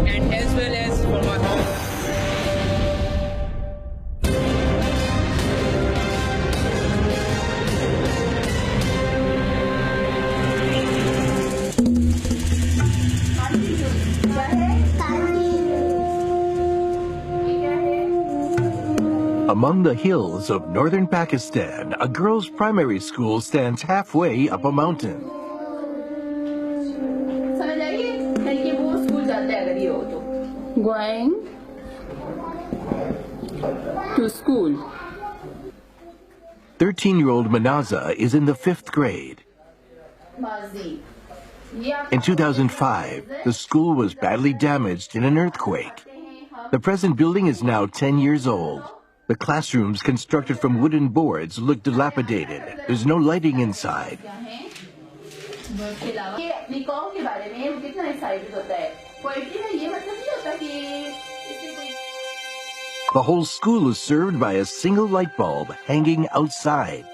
and as well as for my home. Among the hills of northern Pakistan, a girls' primary school stands halfway up a mountain. Going to school. 13-year-old Manaza is in the 5th grade. In 2005, the school was badly damaged in an earthquake. The present building is now 10 years old. The classrooms, constructed from wooden boards, look dilapidated. There's no lighting inside. The whole school is served by a single light bulb hanging outside.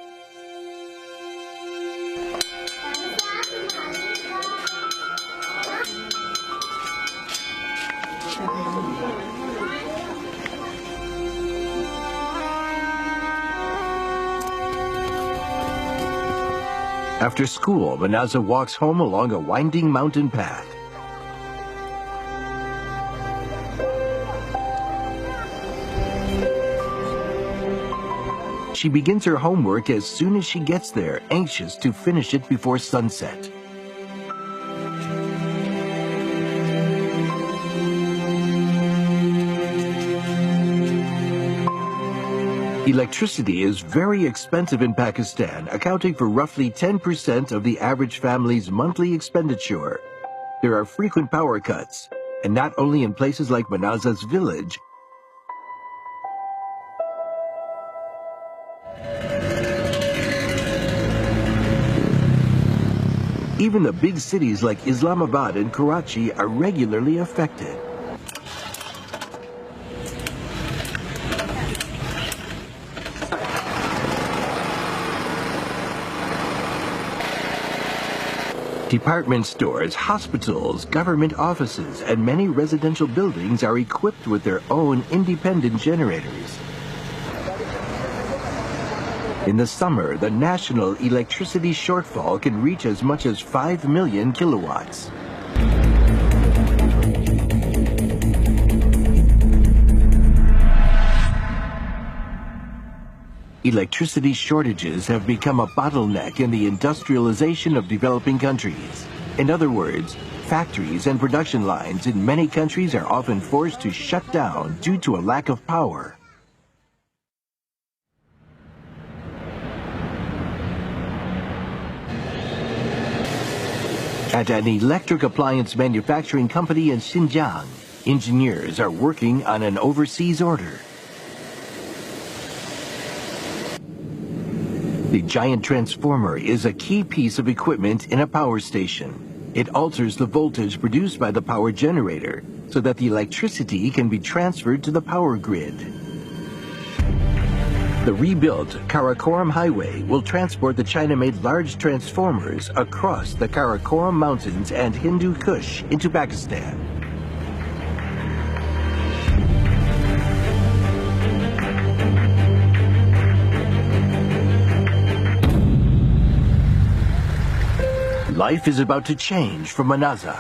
After school, Manaza walks home along a winding mountain path. She begins her homework as soon as she gets there, anxious to finish it before sunset. Electricity is very expensive in Pakistan, accounting for roughly 10% of the average family's monthly expenditure. There are frequent power cuts, and not only in places like Manaza's village. Even the big cities like Islamabad and Karachi are regularly affected. Department stores, hospitals, government offices, and many residential buildings are equipped with their own independent generators. In the summer, the national electricity shortfall can reach as much as 5 million kilowatts. Electricity shortages have become a bottleneck in the industrialization of developing countries. In other words, factories and production lines in many countries are often forced to shut down due to a lack of power. At an electric appliance manufacturing company in Xinjiang, engineers are working on an overseas order. The giant transformer is a key piece of equipment in a power station. It alters the voltage produced by the power generator so that the electricity can be transferred to the power grid. The rebuilt Karakoram Highway will transport the China-made large transformers across the Karakoram Mountains and Hindu Kush into Pakistan. Life is about to change for Manaza.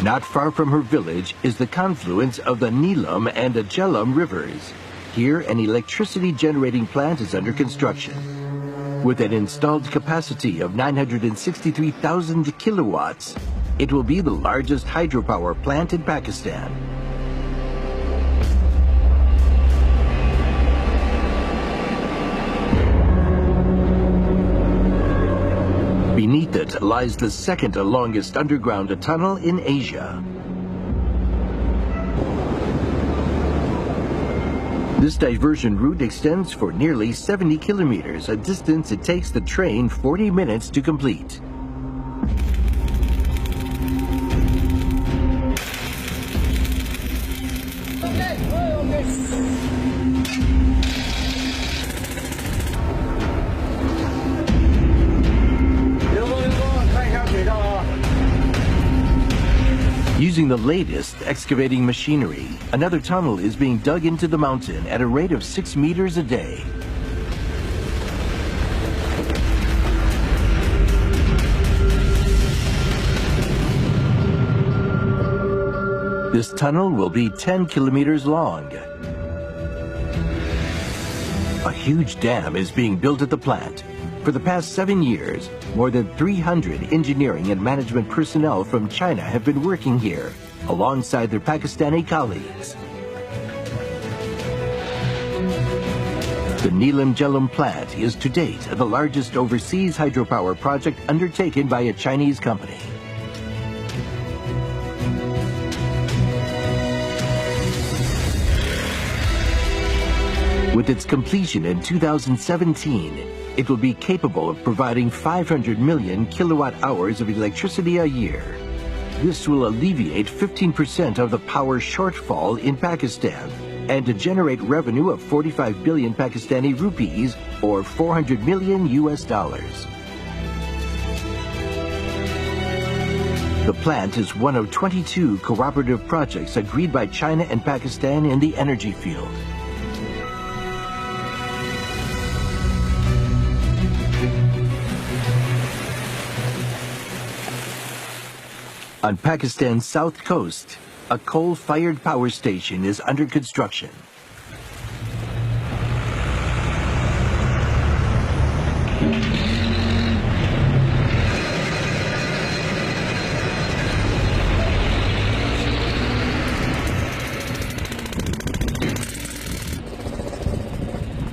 Not far from her village is the confluence of the Neelam and the Jhelum rivers. Here, an electricity generating plant is under construction. With an installed capacity of 963,000 kilowatts, it will be the largest hydropower plant in Pakistan. Beneath it lies the second longest underground tunnel in Asia. This diversion route extends for nearly 70 kilometers, a distance it takes the train 40 minutes to complete. Using the latest excavating machinery, another tunnel is being dug into the mountain at a rate of 6 meters a day. This tunnel will be 10 kilometers long. A huge dam is being built at the plant. For the past 7 years, more than 300 engineering and management personnel from China have been working here, alongside their Pakistani colleagues. The Neelam Jhelum plant is to date the largest overseas hydropower project undertaken by a Chinese company. With its completion in 2017, it will be capable of providing 500 million kilowatt hours of electricity a year. This will alleviate 15% of the power shortfall in Pakistan and to generate revenue of 45 billion Pakistani rupees or 400 million US dollars. The plant is one of 22 cooperative projects agreed by China and Pakistan in the energy field. On Pakistan's south coast, a coal-fired power station is under construction.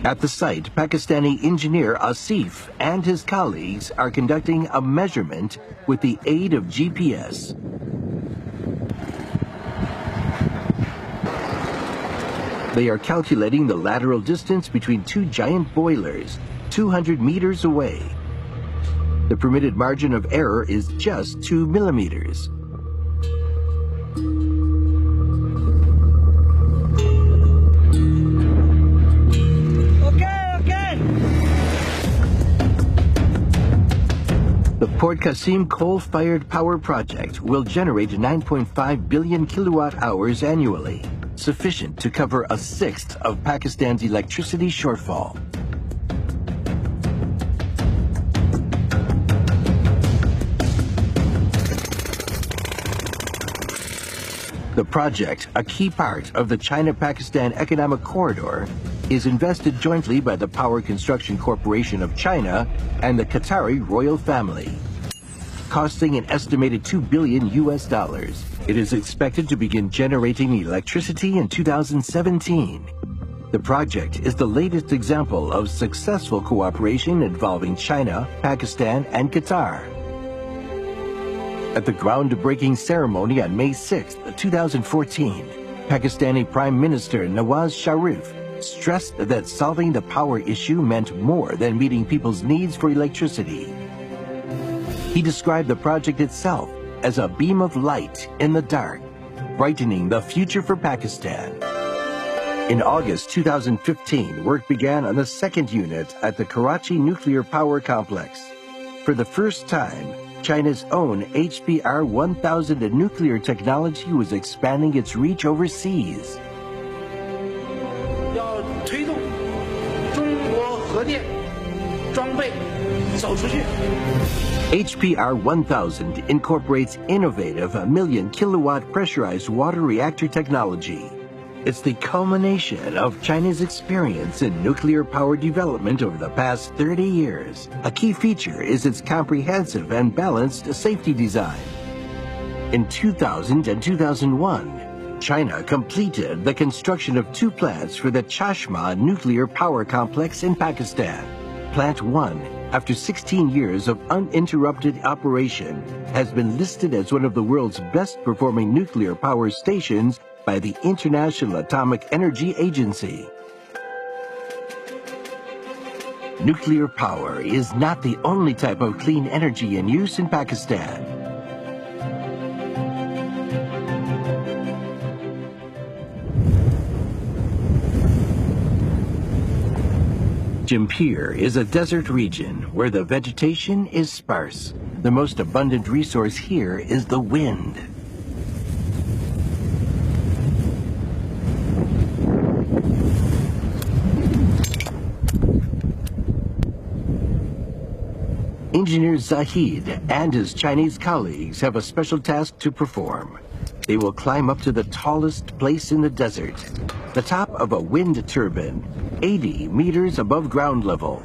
At the site, Pakistani engineer Asif and his colleagues are conducting a measurement with the aid of GPS. They are calculating the lateral distance between two giant boilers, 200 meters away. The permitted margin of error is just 2 millimeters. The Port Qasim coal-fired power project will generate 9.5 billion kilowatt hours annually, sufficient to cover a sixth of Pakistan's electricity shortfall. The project, a key part of the China-Pakistan Economic Corridor, is invested jointly by the Power Construction Corporation of China and the Qatari royal family. Costing an estimated 2 billion US dollars, it is expected to begin generating electricity in 2017. The project is the latest example of successful cooperation involving China, Pakistan, and Qatar. At the groundbreaking ceremony on May 6, 2014, Pakistani Prime Minister Nawaz Sharif stressed that solving the power issue meant more than meeting people's needs for electricity. He described the project itself as a beam of light in the dark, brightening the future for Pakistan. In August 2015, work began on the second unit at the Karachi Nuclear Power Complex. For the first time, China's own HPR 1000 nuclear technology was expanding its reach overseas. HPR 1000 incorporates innovative million kilowatt pressurized water reactor technology. It's the culmination of China's experience in nuclear power development over the past 30 years. A key feature is its comprehensive and balanced safety design. In 2000 and 2001, China completed the construction of 2 plants for the Chashma nuclear power complex in Pakistan. Plant 1, after 16 years of uninterrupted operation, has been listed as one of the world's best performing nuclear power stations by the International Atomic Energy Agency. Nuclear power is not the only type of clean energy in use in Pakistan. Jampir is a desert region where the vegetation is sparse. The most abundant resource here is the wind. Engineer Zahid and his Chinese colleagues have a special task to perform. They will climb up to the tallest place in the desert, the top of a wind turbine, 80 meters above ground level.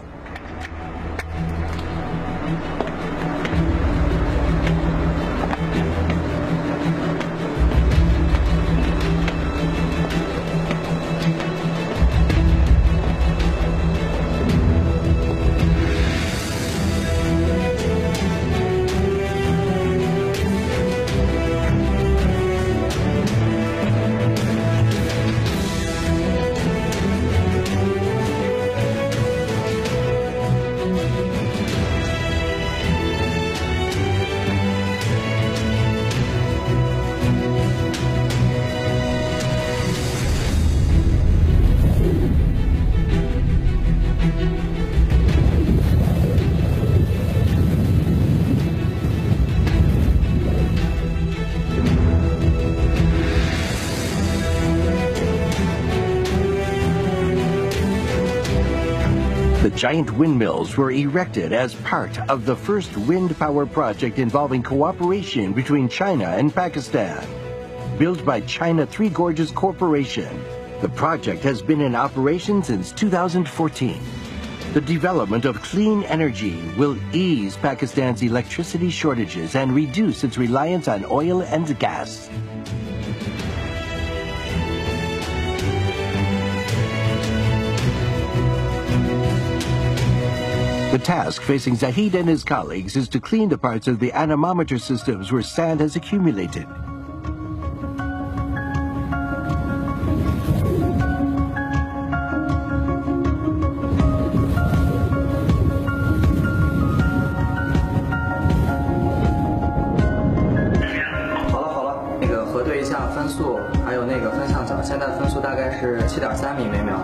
The giant windmills were erected as part of the first wind power project involving cooperation between China and Pakistan. Built by China Three Gorges Corporation, the project has been in operation since 2014. The development of clean energy will ease Pakistan's electricity shortages and reduce its reliance on oil and gas. The task facing Zahid and his colleagues is to clean the parts of the anemometer systems where sand has accumulated.7.3米每秒。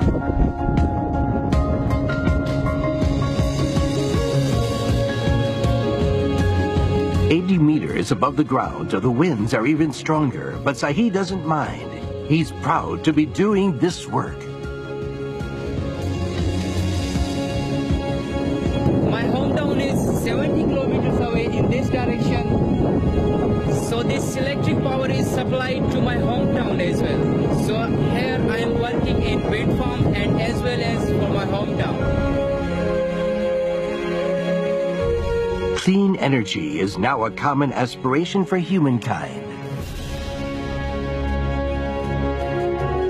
80 meters above the ground, the winds are even stronger, but Zahid doesn't mind. He's proud to be doing this work. My hometown is 70 kilometers away in this direction. So this electric power is supplied to my hometown as well. So here I am working in wind farm and as well as for my hometown. Clean energy is now a common aspiration for humankind.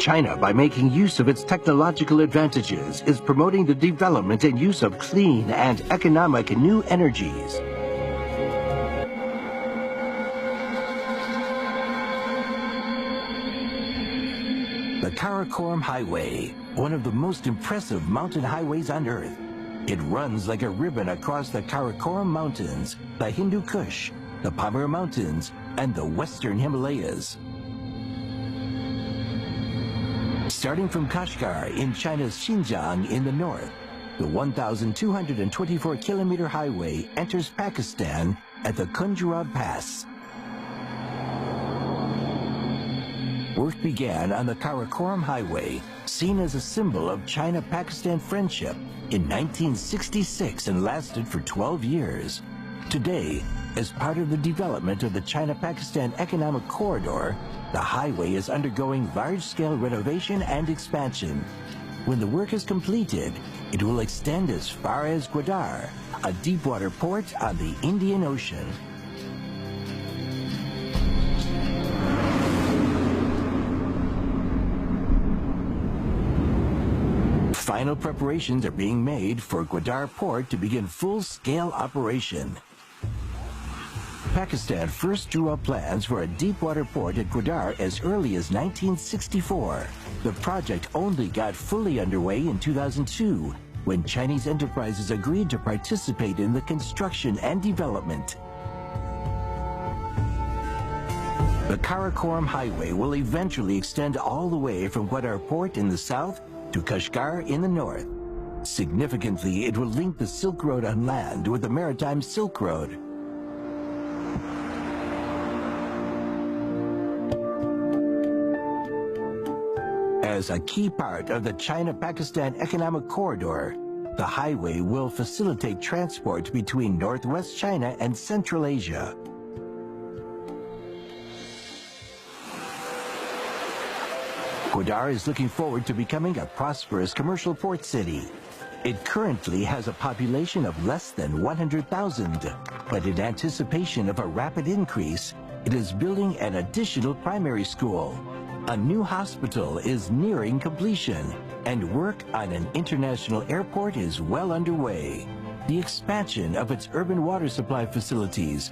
China, by making use of its technological advantages, is promoting the development and use of clean and economic new energies. The Karakoram Highway, one of the most impressive mountain highways on Earth. It runs like a ribbon across the Karakoram Mountains, the Hindu Kush, the Pamir Mountains, and the Western Himalayas. Starting from Kashgar in China's Xinjiang in the north, the 1,224-kilometer highway enters Pakistan at the Khunjerab Pass. Work began on the Karakoram Highway, seen as a symbol of China-Pakistan friendship, in 1966 and lasted for 12 years. Today, as part of the development of the China-Pakistan Economic Corridor, the highway is undergoing large-scale renovation and expansion. When the work is completed, it will extend as far as Gwadar, a deepwater port on the Indian Ocean. Final preparations are being made for Gwadar Port to begin full-scale operation. Pakistan first drew up plans for a deepwater port at Gwadar as early as 1964. The project only got fully underway in 2002, when Chinese enterprises agreed to participate in the construction and development. The Karakoram Highway will eventually extend all the way from Gwadar Port in the south to Kashgar in the north. Significantly, it will link the Silk Road on land with the Maritime Silk Road. As a key part of the China-Pakistan Economic Corridor, The highway will facilitate transport between Northwest China and Central Asia. Gwadar is looking forward to becoming a prosperous commercial port city. It currently has a population of less than 100,000, but in anticipation of a rapid increase, it is building an additional primary school. A new hospital is nearing completion, and work on an international airport is well underway. The expansion of its urban water supply facilities,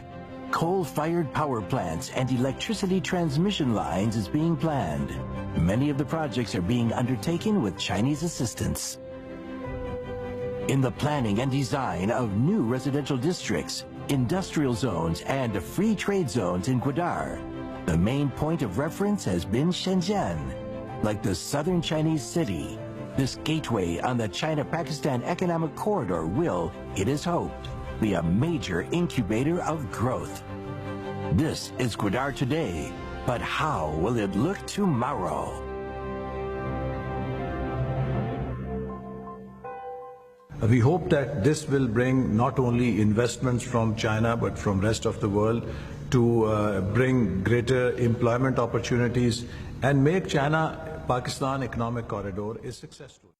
coal-fired power plants, and electricity transmission lines is being planned. Many of the projects are being undertaken with Chinese assistance. In the planning and design of new residential districts, industrial zones, and free trade zones in Gwadar, the main point of reference has been Shenzhen. Like the southern Chinese city, this gateway on the China-Pakistan economic corridor will, it is hoped, be a major incubator of growth. This is Gwadar today, but how will it look tomorrow? We hope that this will bring not only investments from China but from rest of the world to bring greater employment opportunities and make China-Pakistan economic corridor a success story.